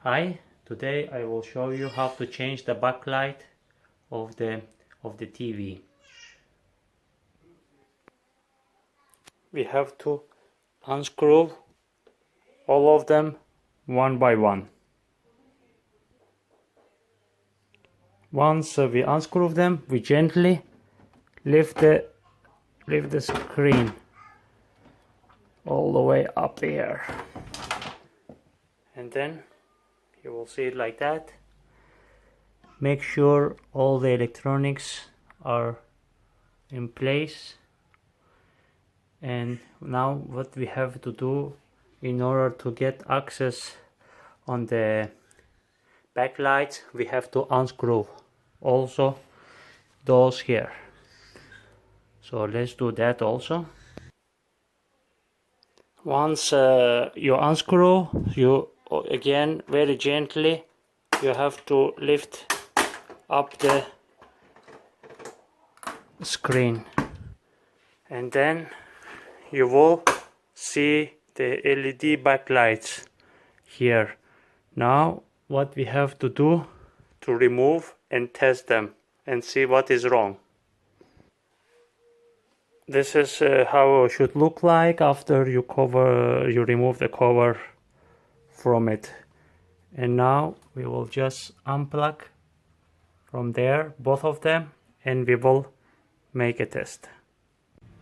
Hi, today I will show you how to change the backlight of the TV. We have to unscrew all of them one by one. Once we unscrew them, we gently lift the screen all the way up here, and then you will see it like that. Make sure all the electronics are in place. And now what we have to do in order to get access on the backlights, we have to unscrew also those here. So let's do that also. Once you unscrew, you again very gently you have to lift up the screen, and then you will see the LED backlights here. Now what we have to do to remove and test them and see what is wrong. This is how it should look like after you remove the cover from it. And now we will just unplug from there both of them, and we will make a test.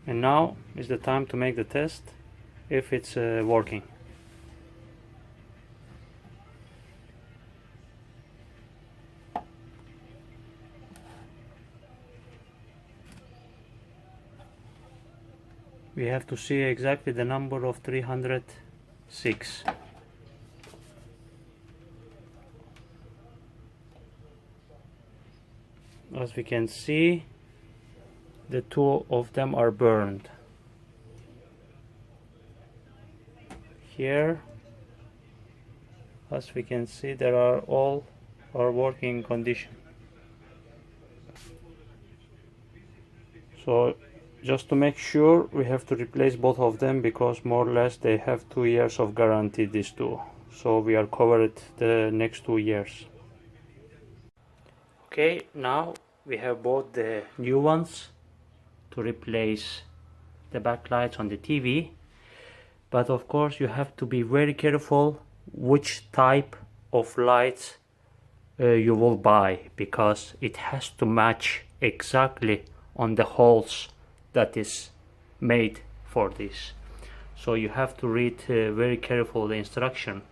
And now is the time to make the test if it's working. We have to see exactly the number of 306. As we can see, the two of them are burned. Here, as we can see, they are all working condition. So just to make sure, we have to replace both of them, because more or less they have 2 years of guarantee, these two. So we are covered the next 2 years. Okay, now we have bought the new ones to replace the backlights on the TV. But of course you have to be very careful which type of lights you will buy, because it has to match exactly on the holes that is made for this. So you have to read very careful the instruction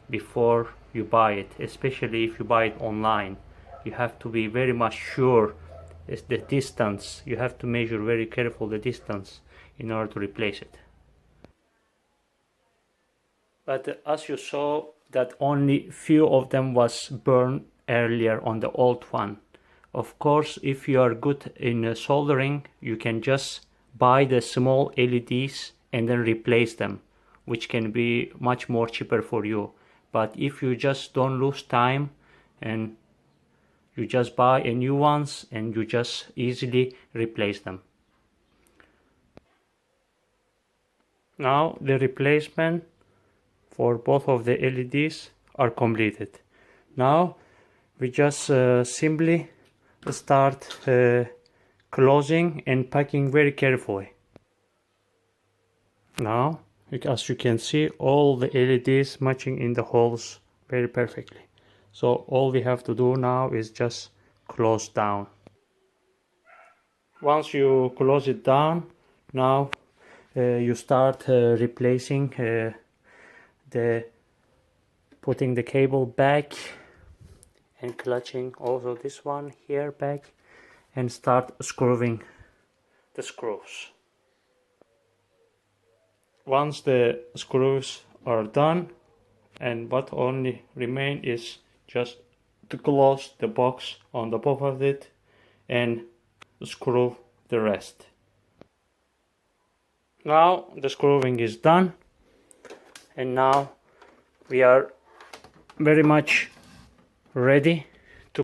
before you buy it, especially if you buy it online. You have to be very much sure is the distance. You have to measure very careful the distance in order to replace it. But as you saw that only few of them was burned earlier on the old one. Of course, if you are good in soldering, you can just buy the small LEDs and then replace them, which can be much more cheaper for you. But if you just don't lose time and you just buy a new ones, and you just easily replace them. Now the replacement for both of the LEDs are completed. Now we just simply start closing and packing very carefully. Now, as you can see, all the LEDs matching in the holes very perfectly. So all we have to do now is just close down. Once you close it down, now you start replacing putting the cable back and clutching also this one here back, and start screwing the screws. Once the screws are done, and what only remain is just to close the box on the top of it and screw the rest. Now the screwing is done, and now we are very much ready